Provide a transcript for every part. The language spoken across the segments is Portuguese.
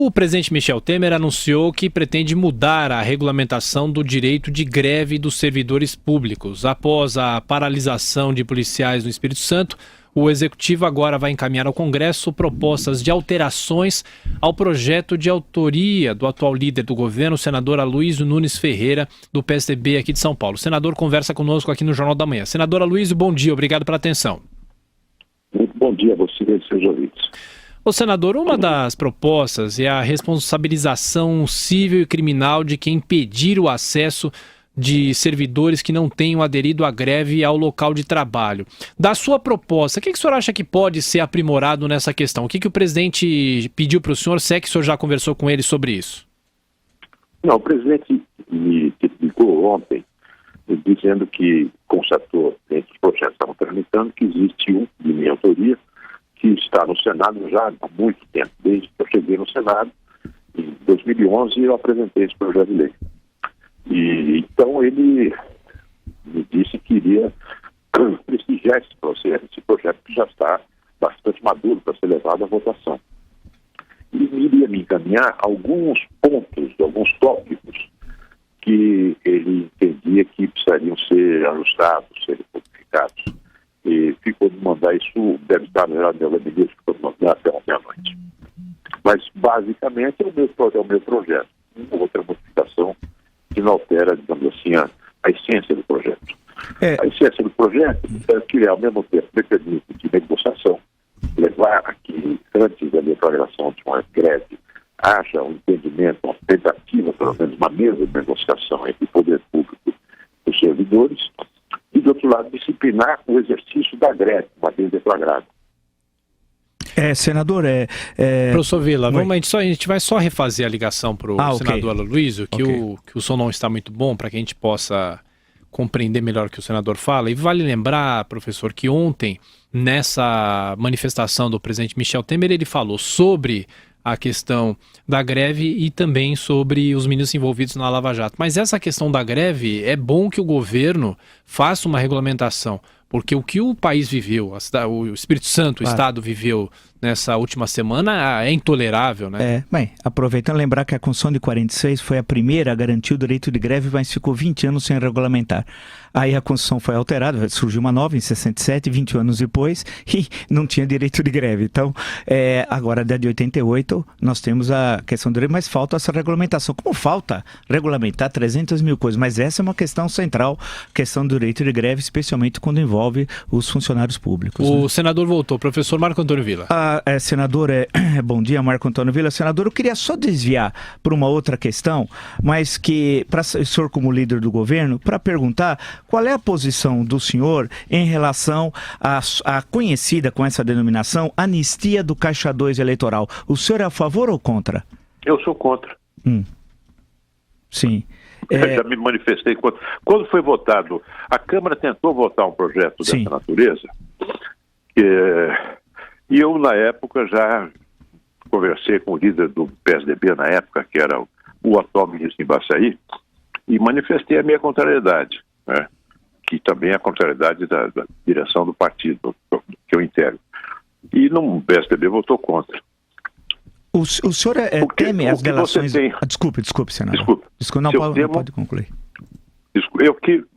O presidente Michel Temer anunciou que pretende mudar a regulamentação do direito de greve dos servidores públicos. Após a paralisação de policiais no Espírito Santo, o executivo agora vai encaminhar ao Congresso propostas de alterações ao projeto de autoria do atual líder do governo, o senador Aloysio Nunes Ferreira, do PSDB aqui de São Paulo. O senador conversa conosco aqui no Jornal da Manhã. Senador Aloysio, bom dia, obrigado pela atenção. Muito bom dia a você e seus ouvintes. Ô senador, uma das propostas é a responsabilização civil e criminal de quem impedir o acesso de servidores que não tenham aderido à greve ao local de trabalho. Da sua proposta, o que o senhor acha que pode ser aprimorado nessa questão? O que o presidente pediu para o senhor, se é que o senhor já conversou com ele sobre isso? Não, o presidente me ligou ontem dizendo que constatou, entre os projetos que estavam tramitando, que existe um de minha autoria que está no Senado já há muito tempo. Desde que eu cheguei no Senado, em 2011, eu apresentei esse projeto de lei. E então ele me disse que iria prestigiar esse projeto que já está bastante maduro para ser levado à votação. E iria me encaminhar alguns pontos, alguns tópicos que ele entendia que precisariam ser ajustados, serem modificados. E ficou de mandar isso, deve estar no meu gabinete, ficou de mandar até ontem à noite. Mas, basicamente, é o meu projeto. Uma outra modificação que não altera, digamos assim, a essência do projeto. A essência do projeto é que, ao mesmo tempo, mecanismo de negociação, levar a que, antes da declaração de uma greve, haja um entendimento, uma tentativa, pelo menos uma mesa de negociação entre o poder público e os servidores, e, do outro lado, disciplinar o exercício da greve, uma vez declarada. Senador, Professor Vila, a gente vai só refazer a ligação para o senador Aloysio, que o som não está muito bom, para que a gente possa compreender melhor o que o senador fala. E vale lembrar, professor, que ontem, nessa manifestação do presidente Michel Temer, ele falou sobre a questão da greve e também sobre os ministros envolvidos na Lava Jato. Mas essa questão da greve, é bom que o governo faça uma regulamentação, porque o que o país viveu, o Espírito Santo, o Estado viveu nessa última semana é intolerável, né? Bem, aproveitando lembrar que a Constituição de 46 foi a primeira a garantir o direito de greve, mas ficou 20 anos sem regulamentar. Aí a Constituição foi alterada, surgiu uma nova em 67, 20 anos depois, e não tinha direito de greve. Então, agora, desde 88, nós temos a questão do direito, mas falta essa regulamentação. Como falta regulamentar 300 mil coisas? Mas essa é uma questão central, questão do direito de greve, especialmente quando envolve os funcionários públicos. O senador voltou, professor Marco Antônio Vila. Senador, bom dia, Marco Antônio Vila. Senador, eu queria só desviar para uma outra questão, mas que, para o senhor como líder do governo, para perguntar qual é a posição do senhor em relação à conhecida com essa denominação anistia do Caixa 2 eleitoral. O senhor é a favor ou contra? Eu sou contra. Sim. Eu já me manifestei contra. Quando foi votado, a Câmara tentou votar um projeto dessa natureza, e eu, na época, já conversei com o líder do PSDB, na época, que era o atual ministro Embaçaí, e manifestei a minha contrariedade, né? Que também é a contrariedade da direção do partido que eu integro. E o PSDB votou contra. O senhor teme as delações... Desculpe, senador. Desculpe, não pode concluir.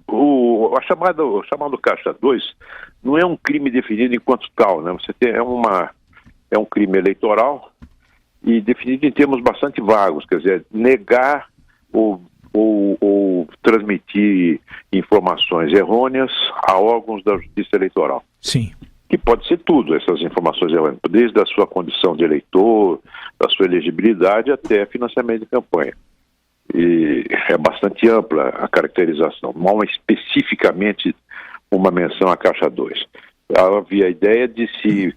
O chamado Caixa 2 não é um crime definido enquanto tal, né? É um crime eleitoral e definido em termos bastante vagos, quer dizer, negar ou transmitir informações errôneas a órgãos da Justiça Eleitoral. Sim. Que pode ser tudo, essas informações errôneas, desde a sua condição de eleitor, da sua elegibilidade até financiamento de campanha. E é bastante ampla a caracterização, não há especificamente uma menção à Caixa 2. Havia a ideia de se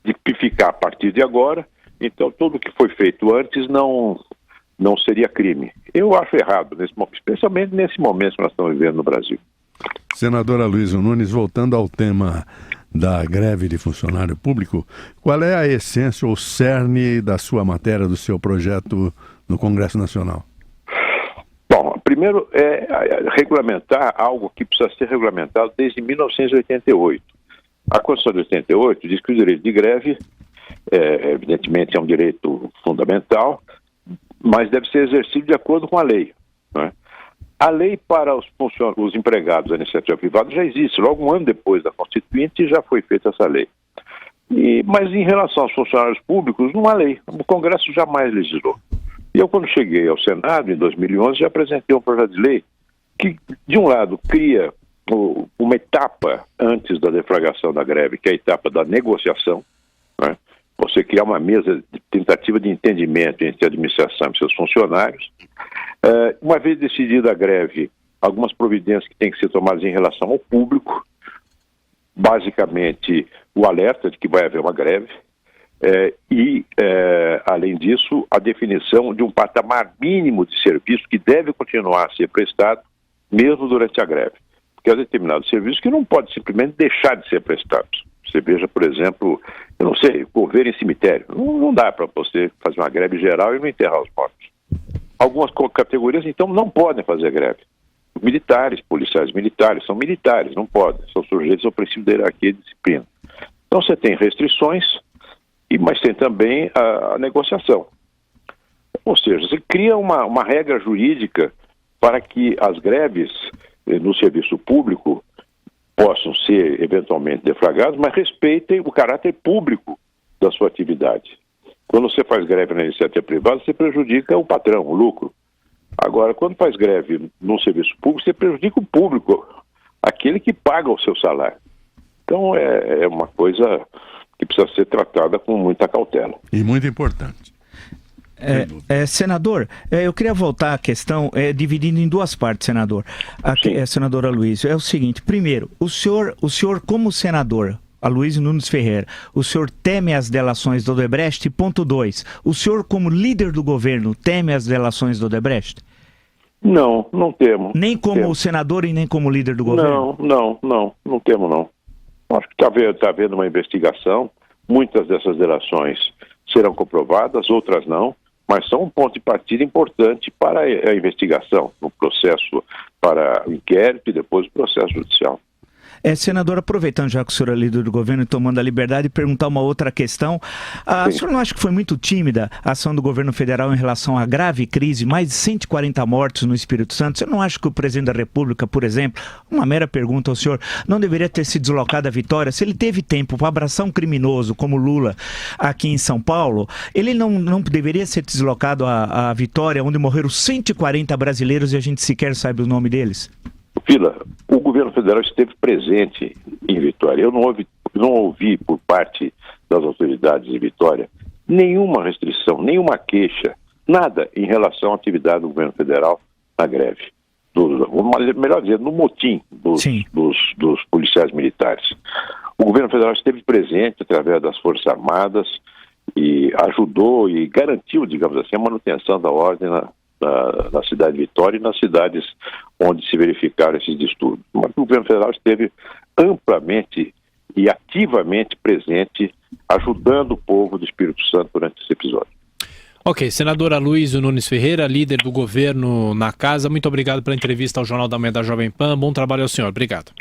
tipificar a partir de agora, então tudo que foi feito antes não seria crime. Eu acho errado, especialmente nesse momento que nós estamos vivendo no Brasil. Senador Aloysio Nunes, voltando ao tema da greve de funcionário público, qual é a essência ou cerne da sua matéria, do seu projeto no Congresso Nacional? Bom, primeiro é regulamentar algo que precisa ser regulamentado desde 1988. A Constituição de 88 diz que o direito de greve evidentemente é um direito fundamental, mas deve ser exercido de acordo com a lei, né? A lei para os empregados da iniciativa privada já existe, logo um ano depois da Constituinte já foi feita essa lei. Mas em relação aos funcionários públicos, não há lei, o Congresso jamais legislou. E eu, quando cheguei ao Senado, em 2011, já apresentei um projeto de lei que, de um lado, cria uma etapa antes da deflagração da greve, que é a etapa da negociação, né? Você criar uma mesa de tentativa de entendimento entre a administração e seus funcionários. Uma vez decidida a greve, algumas providências que têm que ser tomadas em relação ao público, basicamente o alerta de que vai haver uma greve, além disso, a definição de um patamar mínimo de serviço que deve continuar a ser prestado mesmo durante a greve. Porque há determinados serviços que não podem simplesmente deixar de ser prestados. Você veja, por exemplo, eu não sei, coveiro em cemitério. Não dá para você fazer uma greve geral e não enterrar os mortos. Algumas categorias, então, não podem fazer greve. Militares, policiais militares, são militares, não podem. São sujeitos ao princípio da hierarquia e disciplina. Então você tem restrições, mas tem também a negociação. Ou seja, você cria uma regra jurídica para que as greves no serviço público possam ser eventualmente deflagradas, mas respeitem o caráter público da sua atividade. Quando você faz greve na iniciativa privada, você prejudica o patrão, o lucro. Agora, quando faz greve no serviço público, você prejudica o público, aquele que paga o seu salário. Então, é uma coisa que precisa ser tratada com muita cautela. E muito importante. Senador, eu queria voltar à questão, dividindo em duas partes, senador. Senador Aloysio, é o seguinte: primeiro, o senhor como senador, Aloysio Nunes Ferreira, o senhor teme as delações do Odebrecht? Ponto 2, o senhor como líder do governo teme as delações do Odebrecht? Não temo. Nem como senador e nem como líder do governo? Não temo não. Acho que está havendo uma investigação, muitas dessas delações serão comprovadas, outras não, mas são um ponto de partida importante para a investigação, no processo para o inquérito e depois o processo judicial. Senador, aproveitando já que o senhor é líder do governo e tomando a liberdade de perguntar uma outra questão, o senhor não acha que foi muito tímida a ação do governo federal em relação à grave crise, mais de 140 mortos no Espírito Santo? Você não acha que o presidente da República, por exemplo, uma mera pergunta ao senhor, não deveria ter se deslocado à Vitória? Se ele teve tempo para abraçar um criminoso como Lula aqui em São Paulo, ele não deveria ser deslocado à Vitória, onde morreram 140 brasileiros e a gente sequer sabe o nome deles? Vila, o governo federal esteve presente em Vitória. Eu não ouvi por parte das autoridades de Vitória nenhuma restrição, nenhuma queixa, nada em relação à atividade do governo federal na greve. Melhor dizendo, no motim dos policiais militares. O governo federal esteve presente através das Forças Armadas e ajudou e garantiu, digamos assim, a manutenção da ordem na cidade de Vitória e nas cidades onde se verificaram esses distúrbios. Mas o governo federal esteve amplamente e ativamente presente, ajudando o povo do Espírito Santo durante esse episódio. Ok, senador Aloysio Nunes Ferreira, líder do governo na casa, muito obrigado pela entrevista ao Jornal da Manhã da Jovem Pan. Bom trabalho ao senhor, obrigado.